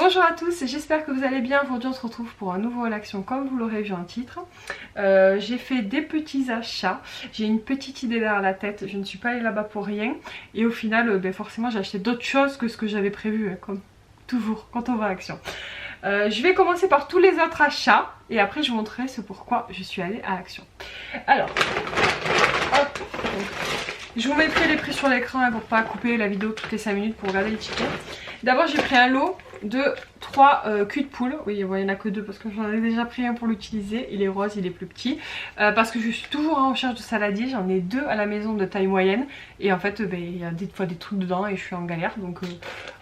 Bonjour à tous, j'espère que vous allez bien. Aujourd'hui on se retrouve pour un nouveau haul action comme vous l'aurez vu en titre. J'ai fait des petits achats, j'ai une petite idée derrière la tête, je ne suis pas allée là-bas pour rien. Et au final forcément j'ai acheté d'autres choses que ce que j'avais prévu, comme toujours quand on va à Action. Je vais commencer par tous les autres achats et après je vous montrerai ce pourquoi je suis allée à Action. Alors, hop, je vous mettrai les prix sur l'écran pour pas couper la vidéo toutes les 5 minutes pour regarder les tickets. D'abord j'ai pris un lot de 3 culs de poule. Oui, il n'y en a que 2 parce que j'en ai déjà pris un pour l'utiliser. Il est rose, il est plus petit. Parce que je suis toujours en recherche de saladier. J'en ai 2 à la maison de taille moyenne. Et en fait, il y a des fois des trucs dedans et je suis en galère. Donc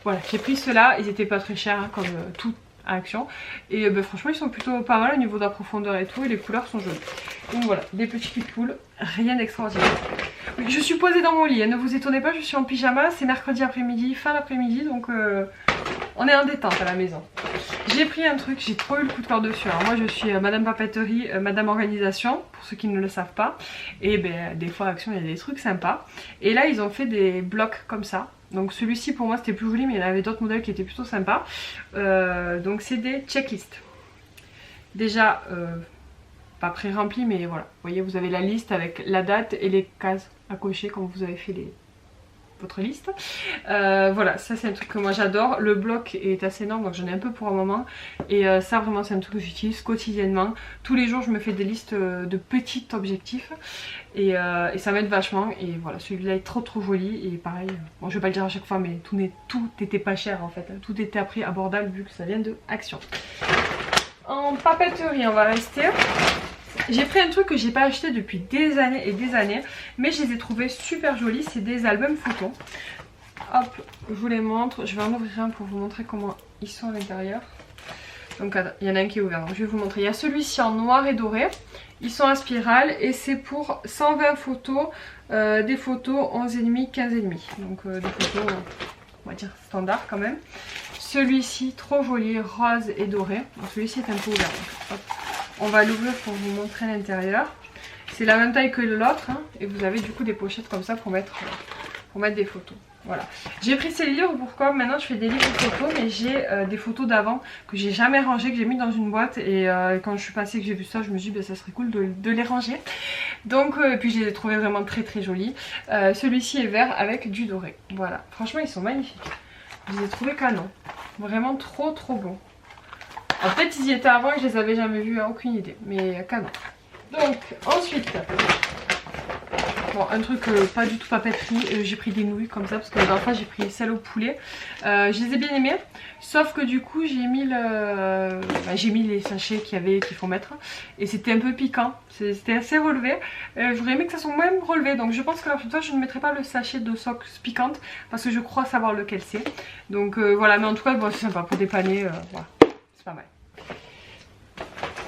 voilà, j'ai pris ceux-là. Ils étaient pas très chers hein, comme tout à Action. Et franchement, ils sont plutôt pas mal au niveau de la profondeur et tout. Et les couleurs sont jolies. Donc voilà, des petits culs de poule. Rien d'extraordinaire. Oui, je suis posée dans mon lit. Ne vous étonnez pas, je suis en pyjama. C'est mercredi après-midi, fin d'après-midi. Donc on est en détente à la maison. J'ai pris un truc, j'ai trop eu le coup de cœur dessus. Alors moi je suis Madame Papeterie, Madame Organisation, pour ceux qui ne le savent pas. Et des fois à Action il y a des trucs sympas. Et là ils ont fait des blocs comme ça. Donc celui-ci pour moi c'était plus joli mais il y avait d'autres modèles qui étaient plutôt sympas. Donc c'est des checklists. Déjà pas pré-remplis mais voilà. Vous voyez vous avez la liste avec la date et les cases à cocher quand vous avez fait votre liste. Voilà, ça c'est un truc que moi j'adore. Le bloc est assez énorme donc j'en ai un peu pour un moment. Et ça vraiment c'est un truc que j'utilise quotidiennement. Tous les jours je me fais des listes de petits objectifs. Et ça m'aide vachement. Et voilà, celui-là est trop joli. Et pareil, bon je vais pas le dire à chaque fois mais tout n'était pas cher en fait. Tout était à prix abordable vu que ça vient de Action. En papeterie on va rester. J'ai pris un truc que j'ai pas acheté depuis des années et des années, mais je les ai trouvés super jolis, c'est des albums photos. Hop, je vous les montre, je vais en ouvrir un pour vous montrer comment ils sont à l'intérieur. Donc il y en a un qui est ouvert, donc je vais vous montrer. Il y a celui-ci en noir et doré, ils sont en spirale et c'est pour 120 photos, des photos 11,5, 15,5. Donc des photos, on va dire standard quand même. Celui-ci, trop joli, rose et doré. Donc celui-ci est un peu ouvert. Donc, hop. On va l'ouvrir pour vous montrer l'intérieur. C'est la même taille que l'autre hein, et vous avez du coup des pochettes comme ça pour mettre des photos. Voilà. J'ai pris ces livres pourquoi maintenant je fais des livres photos mais j'ai des photos d'avant que j'ai jamais rangées, que j'ai mis dans une boîte et quand je suis passée que j'ai vu ça je me suis dit ça serait cool de les ranger. Donc et puis je les ai trouvés vraiment très jolis. Celui-ci est vert avec du doré. Voilà. Franchement ils sont magnifiques. Je les ai trouvés canon. Vraiment trop bons. Peut-être ils y étaient avant et je les avais jamais vus, hein, aucune idée, mais canon. Donc ensuite, bon un truc pas du tout papeterie, j'ai pris des nouilles comme ça parce que la dernière fois j'ai pris celle au poulet. Je les ai bien aimées, sauf que du coup j'ai mis les sachets qu'il faut mettre et c'était un peu piquant, c'était assez relevé. J'aurais aimé que ça soit moins relevé, donc je pense que la prochaine fois je ne mettrai pas le sachet de sauce piquante parce que je crois savoir lequel c'est. Donc voilà, mais en tout cas bon, c'est sympa pour dépanner, voilà, c'est pas mal.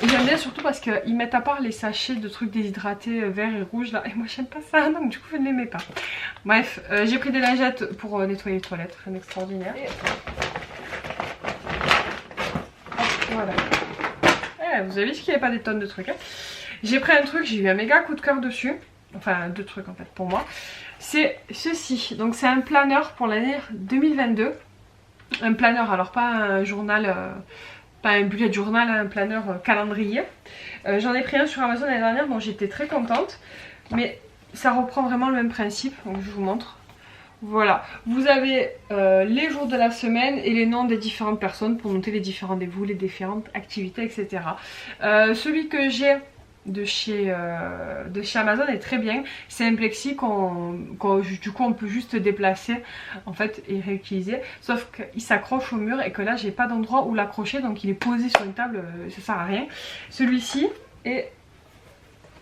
Et j'aime bien surtout parce qu'ils mettent à part les sachets de trucs déshydratés verts et rouges là. Et moi j'aime pas ça donc du coup je ne les mets pas. Bref, j'ai pris des lingettes pour nettoyer les toilettes, rien d'extraordinaire. Et... voilà. Vous avez vu qu'il n'y avait pas des tonnes de trucs. Hein. J'ai pris un truc, j'ai eu un méga coup de cœur dessus. Enfin 2 trucs en fait pour moi. C'est ceci. Donc c'est un planeur pour l'année 2022. Un planeur, alors pas un journal... pas un bullet journal, un planeur calendrier. J'en ai pris un sur Amazon l'année dernière, bon j'étais très contente. Mais ça reprend vraiment le même principe, donc je vous montre. Voilà, vous avez les jours de la semaine et les noms des différentes personnes pour noter les différents rendez-vous, les différentes activités, etc. Celui que j'ai de chez Amazon est très bien. C'est un plexi du coup on peut juste déplacer en fait et réutiliser, sauf qu'il s'accroche au mur et que là j'ai pas d'endroit où l'accrocher donc il est posé sur une table, ça sert à rien. Celui-ci est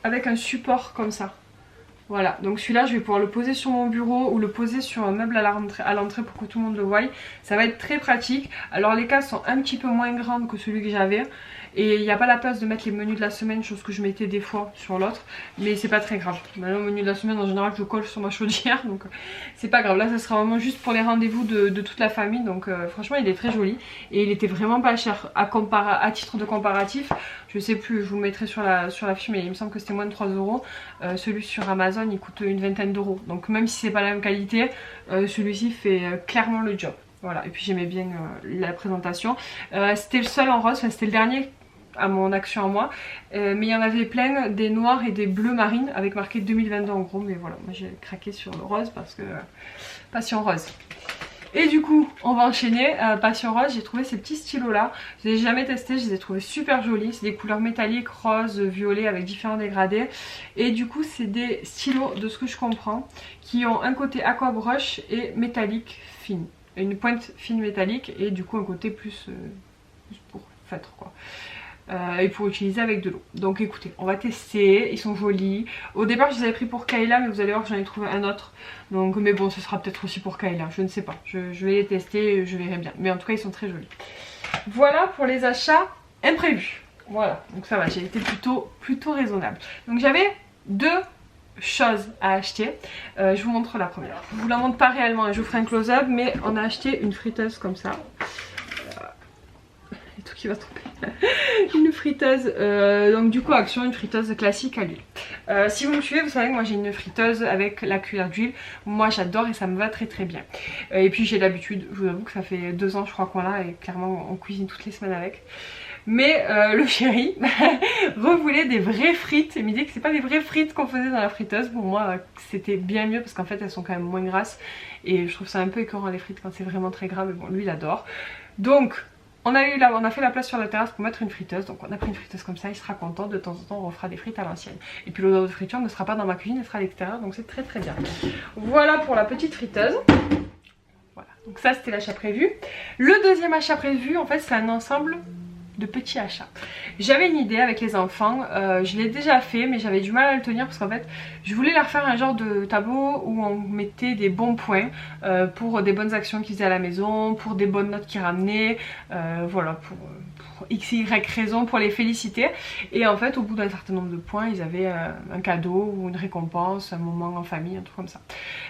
avec un support comme ça. Voilà, donc celui-là je vais pouvoir le poser sur mon bureau ou le poser sur un meuble à l'entrée pour que tout le monde le voie. Ça va être très pratique. Alors les cases sont un petit peu moins grandes que celui que j'avais. Et il n'y a pas la place de mettre les menus de la semaine, chose que je mettais des fois sur l'autre. Mais c'est pas très grave. Maintenant, le menu de la semaine, en général, je colle sur ma chaudière. Donc c'est pas grave. Là, ça sera vraiment juste pour les rendez-vous de toute la famille. Donc franchement, il est très joli. Et il était vraiment pas cher. À titre de comparatif, je sais plus, je vous le mettrai sur la fiche, mais il me semble que c'était moins de 3 €. Celui sur Amazon, il coûte une vingtaine d'euros. Donc même si c'est pas la même qualité, celui-ci fait clairement le job. Voilà, et puis j'aimais bien la présentation. C'était le seul en rose, enfin c'était le dernier à mon action à moi, mais il y en avait plein, des noirs et des bleus marines avec marqué 2022 en gros, mais voilà, moi j'ai craqué sur le rose parce que passion rose. Et du coup on va enchaîner, passion rose, j'ai trouvé ces petits stylos là, je les ai jamais testés, je les ai trouvés super jolis, c'est des couleurs métalliques, rose, violet avec différents dégradés, et du coup c'est des stylos de ce que je comprends, qui ont un côté aqua brush et métallique fine, une pointe fine métallique et du coup un côté plus pour feutre quoi. Et pour utiliser avec de l'eau. Donc écoutez, on va tester, ils sont jolis. Au départ je les avais pris pour Kayla, mais vous allez voir que j'en ai trouvé un autre. Donc mais bon, ce sera peut-être aussi pour Kayla, je ne sais pas. Je vais les tester, je verrai bien. Mais en tout cas ils sont très jolis. Voilà pour les achats imprévus. Voilà, donc ça va, j'ai été plutôt raisonnable. Donc j'avais deux choses à acheter. Je vous montre la première. Je vous la montre pas réellement, je vous ferai un close-up, mais on a acheté une friteuse comme ça. Et tout qui va tomber. Une friteuse, donc du coup Action, une friteuse classique à l'huile. Si vous me suivez, vous savez que moi j'ai une friteuse avec la cuillère d'huile. Moi j'adore et ça me va très bien. Et puis j'ai l'habitude, je vous avoue que ça fait 2 ans je crois qu'on l'a et clairement on cuisine toutes les semaines avec. Mais le chéri revoulait des vraies frites et me dit que c'est pas des vraies frites qu'on faisait dans la friteuse. Pour moi c'était bien mieux parce qu'en fait elles sont quand même moins grasses et je trouve ça un peu écœurant les frites quand c'est vraiment très gras, mais bon lui il adore. Donc on a fait la place sur la terrasse pour mettre une friteuse, donc on a pris une friteuse comme ça, il sera content, de temps en temps on refera des frites à l'ancienne. Et puis l'odeur de friture ne sera pas dans ma cuisine, elle sera à l'extérieur, donc c'est très bien. Voilà pour la petite friteuse. Voilà, donc ça c'était l'achat prévu. Le deuxième achat prévu, en fait c'est un ensemble de petits achats. J'avais une idée avec les enfants, je l'ai déjà fait mais j'avais du mal à le tenir parce qu'en fait je voulais leur faire un genre de tableau où on mettait des bons points pour des bonnes actions qu'ils faisaient à la maison, pour des bonnes notes qu'ils ramenaient, voilà, pour x, y raison, pour les féliciter. Et en fait au bout d'un certain nombre de points ils avaient un cadeau ou une récompense, un moment en famille, un truc comme ça.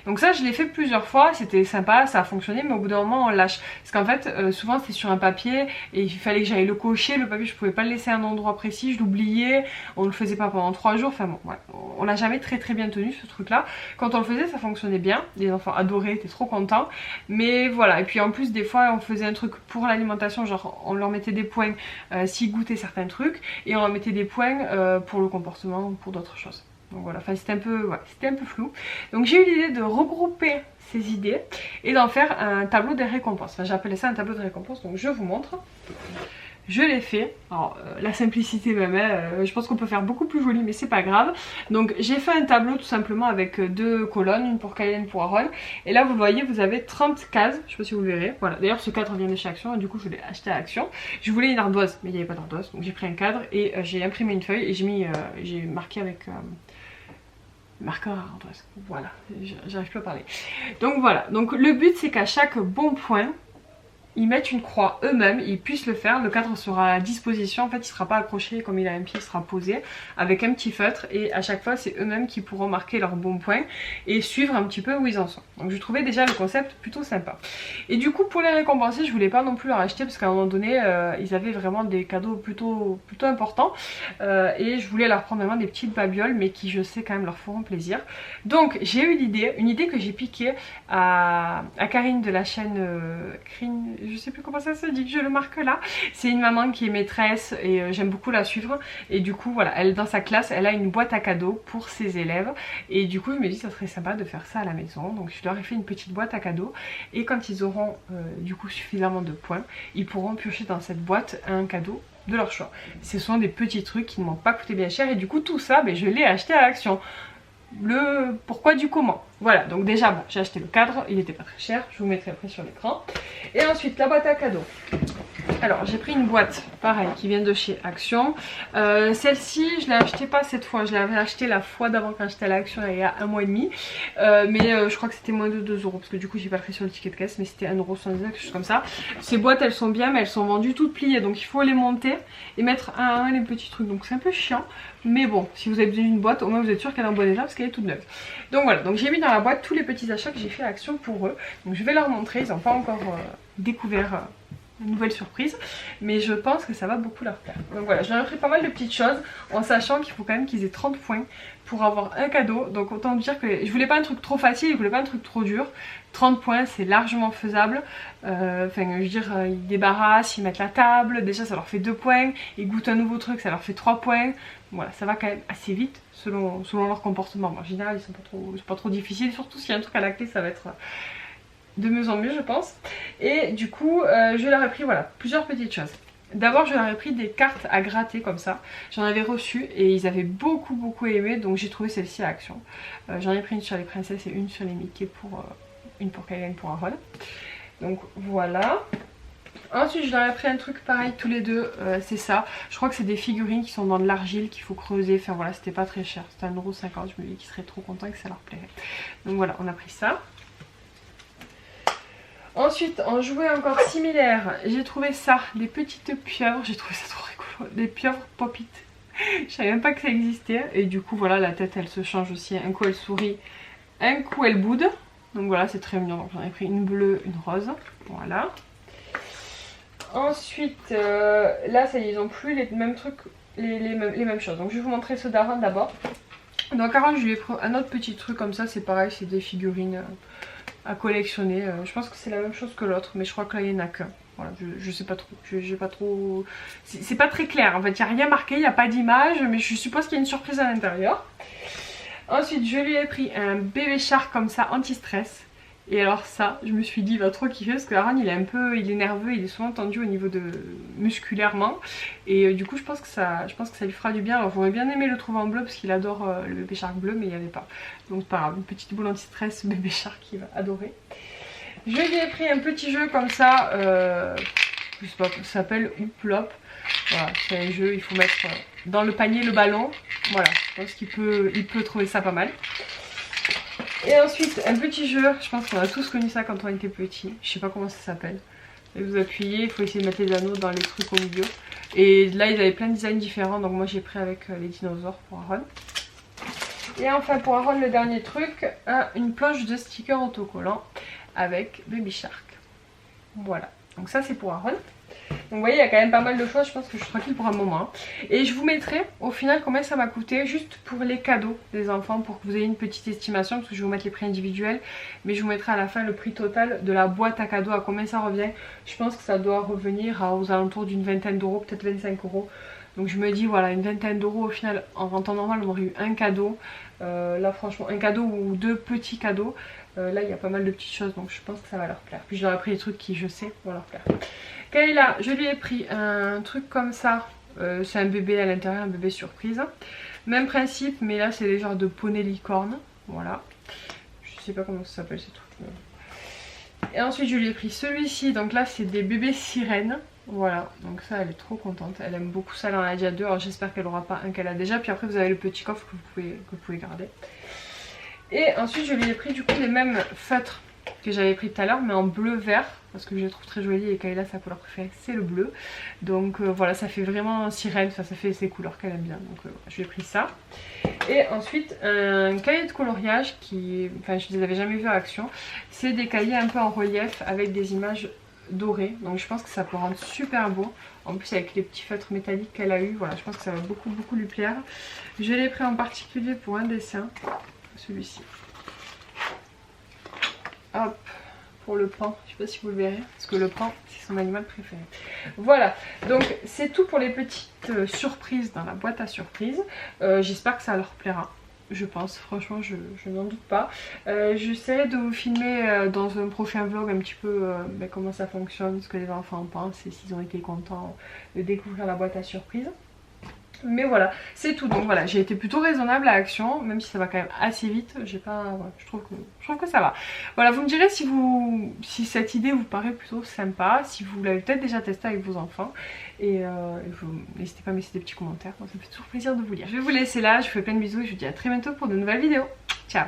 Donc ça je l'ai fait plusieurs fois, c'était sympa, ça a fonctionné, mais au bout d'un moment on lâche. Parce qu'en fait souvent c'était sur un papier et il fallait que j'aille le cocher, le papier je pouvais pas le laisser à un endroit précis, je l'oubliais, on le faisait pas pendant 3 jours, enfin bon ouais, on l'a jamais très bien tenu ce truc là. Quand on le faisait ça fonctionnait bien, les enfants adoraient, étaient trop contents, mais voilà. Et puis en plus des fois on faisait un truc pour l'alimentation, genre on leur mettait des points s'ils goûtaient certains trucs et on leur mettait des points pour le comportement ou pour d'autres choses. Donc voilà, enfin c'était un peu flou. Donc j'ai eu l'idée de regrouper ces idées et d'en faire un tableau des récompenses. Enfin j'appelais ça un tableau des récompenses, donc je vous montre. Je l'ai fait, alors la simplicité même, je pense qu'on peut faire beaucoup plus joli mais c'est pas grave. Donc j'ai fait un tableau tout simplement avec 2 colonnes, une pour Kayla, une pour Aaron. Et là vous voyez vous avez 30 cases, je sais pas si vous le verrez. Voilà, d'ailleurs ce cadre vient de chez Action et du coup je l'ai acheté à Action. Je voulais une ardoise mais il n'y avait pas d'ardoise, donc j'ai pris un cadre et j'ai imprimé une feuille et j'ai marqué avec marqueur à ardoise. Voilà, j'arrive plus à parler. Donc voilà, donc le but c'est qu'à chaque bon point ils mettent une croix eux-mêmes, ils puissent le faire, le cadre sera à disposition, en fait il ne sera pas accroché comme il a un pied, il sera posé avec un petit feutre et à chaque fois c'est eux-mêmes qui pourront marquer leurs bons points et suivre un petit peu où ils en sont. Donc je trouvais déjà le concept plutôt sympa. Et du coup pour les récompenser je voulais pas non plus leur acheter parce qu'à un moment donné ils avaient vraiment des cadeaux plutôt importants et je voulais leur prendre vraiment des petites babioles mais qui je sais quand même leur feront plaisir. Donc j'ai eu l'idée, une idée que j'ai piquée à Karine de la chaîne je sais plus comment ça se dit, je le marque là. C'est une maman qui est maîtresse et j'aime beaucoup la suivre. Et du coup voilà, elle dans sa classe, elle a une boîte à cadeaux pour ses élèves. Et du coup je me dis ça serait sympa de faire ça à la maison. Donc je leur ai fait une petite boîte à cadeaux. Et quand ils auront du coup suffisamment de points, ils pourront piocher dans cette boîte un cadeau de leur choix. Ce sont des petits trucs qui ne m'ont pas coûté bien cher. Et du coup tout ça, je l'ai acheté à Action. Le pourquoi du comment. Voilà, donc déjà bon, j'ai acheté le cadre, il n'était pas très cher, je vous mettrai après sur l'écran. Et ensuite la boîte à cadeaux. Alors j'ai pris une boîte, pareil, qui vient de chez Action. Celle-ci, je l'ai achetée pas cette fois, je l'avais achetée la fois d'avant quand j'étais à l'Action il y a 1 mois et demi. Mais je crois que c'était moins de 2 euros parce que du coup j'ai pas pris sur le ticket de caisse, mais c'était 1,79€, quelque chose comme ça. Ces boîtes elles sont bien, mais elles sont vendues toutes pliées, donc il faut les monter et mettre un à un les petits trucs. Donc c'est un peu chiant, mais bon, si vous avez besoin d'une boîte, au moins vous êtes sûr qu'elle est en bon état parce qu'elle est toute neuve. Donc voilà, donc j'ai mis dans la boîte tous les petits achats que j'ai fait à Action pour eux. Donc je vais leur montrer, ils n'ont pas encore découvert nouvelle surprise, mais je pense que ça va beaucoup leur plaire. Donc voilà, j'en ai pris pas mal de petites choses en sachant qu'il faut quand même qu'ils aient 30 points pour avoir un cadeau. Donc autant dire que je voulais pas un truc trop facile, je voulais pas un truc trop dur. 30 points c'est largement faisable. Enfin je veux dire, ils débarrassent, ils mettent la table, déjà ça leur fait 2 points, ils goûtent un nouveau truc, ça leur fait 3 points. Voilà, ça va quand même assez vite selon leur comportement. En général ils sont pas trop difficiles, surtout s'il y a un truc à la clé ça va être de mieux en mieux je pense. Et du coup je leur ai pris voilà plusieurs petites choses. D'abord je leur ai pris des cartes à gratter comme ça, j'en avais reçu et ils avaient beaucoup aimé, donc j'ai trouvé celle-ci à Action. J'en ai pris une sur les princesses et une sur les Mickey, une pour Kylie, une pour Aaron. Donc voilà. Ensuite je leur ai pris un truc pareil tous les deux, c'est ça. Je crois que c'est des figurines qui sont dans de l'argile qu'il faut creuser, enfin voilà, c'était pas très cher, c'était 1,50 €, je me dis qu'ils seraient trop contents et que ça leur plairait. Donc voilà, on a pris ça. Ensuite, en jouet encore similaire, j'ai trouvé ça, des petites pieuvres, j'ai trouvé ça trop rigolo, des pieuvres pop-it. Je savais même pas que ça existait, et du coup voilà, la tête elle se change aussi, un coup elle sourit, un coup elle boude. Donc voilà, c'est très mignon, donc j'en ai pris une bleue, une rose, voilà. Ensuite, là ça y est, ils ont plus les mêmes trucs, les mêmes choses, donc je vais vous montrer ceux d'Aaron d'abord. Donc Aaron, je lui ai pris un autre petit truc comme ça, c'est pareil, c'est des figurines à collectionner. Je pense que c'est la même chose que l'autre, mais je crois que là il n'y en a qu'un. Voilà, je sais pas trop, j'ai pas trop... C'est pas très clair, en fait, il n'y a rien marqué, il n'y a pas d'image, mais je suppose qu'il y a une surprise à l'intérieur. Ensuite, je lui ai pris un bébé shark comme ça, anti-stress. Et alors ça, je me suis dit, il va trop kiffer parce que Aaron il est nerveux, il est souvent tendu au niveau de musculairement. Et du coup je pense que ça lui fera du bien. Alors j'aurais bien aimé le trouver en bleu parce qu'il adore le bébé shark bleu, mais il n'y avait pas. Donc c'est pas grave, une petite boule anti-stress bébé shark qu'il va adorer. Je lui ai pris un petit jeu comme ça, je sais pas, ça s'appelle Houplop. Voilà, c'est un jeu, il faut mettre dans le panier le ballon. Voilà, je pense qu'il peut trouver ça pas mal. Et ensuite un petit jeu, je pense qu'on a tous connu ça quand on était petit, je sais pas comment ça s'appelle. Et vous appuyez, il faut essayer de mettre les anneaux dans les trucs au milieu. Et là ils avaient plein de designs différents, donc moi j'ai pris avec les dinosaures pour Aaron. Et enfin pour Aaron le dernier truc, une planche de stickers autocollants avec Baby Shark. Voilà, donc ça c'est pour Aaron. Donc vous voyez il y a quand même pas mal de choses, je pense que je suis tranquille pour un moment. Et je vous mettrai au final combien ça m'a coûté juste pour les cadeaux des enfants, pour que vous ayez une petite estimation, parce que je vais vous mettre les prix individuels. Mais je vous mettrai à la fin le prix total de la boîte à cadeaux, à combien ça revient. Je pense que ça doit revenir aux alentours d'une vingtaine d'euros, peut-être 25 €. Donc je me dis voilà, une vingtaine d'euros au final, en temps normal on aurait eu un cadeau. Là franchement un cadeau ou 2 petits cadeaux. Là il y a pas mal de petites choses, donc je pense que ça va leur plaire. Puis je leur ai pris des trucs qui je sais vont leur plaire. Kayla, je lui ai pris un truc comme ça, c'est un bébé à l'intérieur, un bébé surprise. Même principe, mais là c'est des genres de poney licorne, voilà. Je sais pas comment ça s'appelle ces trucs. Et ensuite je lui ai pris celui-ci, donc là c'est des bébés sirènes. Voilà, donc ça elle est trop contente, elle aime beaucoup ça, elle en a déjà 2, alors j'espère qu'elle aura pas un qu'elle a déjà. Puis après vous avez le petit coffre que vous pouvez garder. Et ensuite je lui ai pris du coup les mêmes feutres que j'avais pris tout à l'heure, mais en bleu vert, parce que je les trouve très jolis et Kayla sa couleur préférée c'est le bleu. Donc voilà, ça fait vraiment sirène, ça fait ces couleurs qu'elle aime bien, donc je lui ai pris ça. Et ensuite un cahier de coloriage qui, enfin je les avais jamais vus à Action, c'est des cahiers un peu en relief avec des images dorées, donc je pense que ça peut rendre super beau. En plus avec les petits feutres métalliques qu'elle a eu, voilà, je pense que ça va beaucoup lui plaire. Je l'ai pris en particulier pour un dessin, celui-ci. Hop, pour le pan, je sais pas si vous le verrez, parce que le pan c'est son animal préféré. Voilà, donc c'est tout pour les petites surprises dans la boîte à surprises. J'espère que ça leur plaira, je pense, franchement je n'en doute pas. J'essaierai de vous filmer dans un prochain vlog un petit peu comment ça fonctionne, ce que les enfants pensent et s'ils ont été contents de découvrir la boîte à surprises. Mais voilà, c'est tout. Donc voilà, j'ai été plutôt raisonnable à Action, même si ça va quand même assez vite. J'ai pas, voilà, je trouve que ça va. Voilà, vous me direz si cette idée vous paraît plutôt sympa, si vous l'avez peut-être déjà testé avec vos enfants. Et n'hésitez pas à me laisser des petits commentaires, ça me fait toujours plaisir de vous lire. Je vais vous laisser là, je vous fais plein de bisous et je vous dis à très bientôt pour de nouvelles vidéos. Ciao!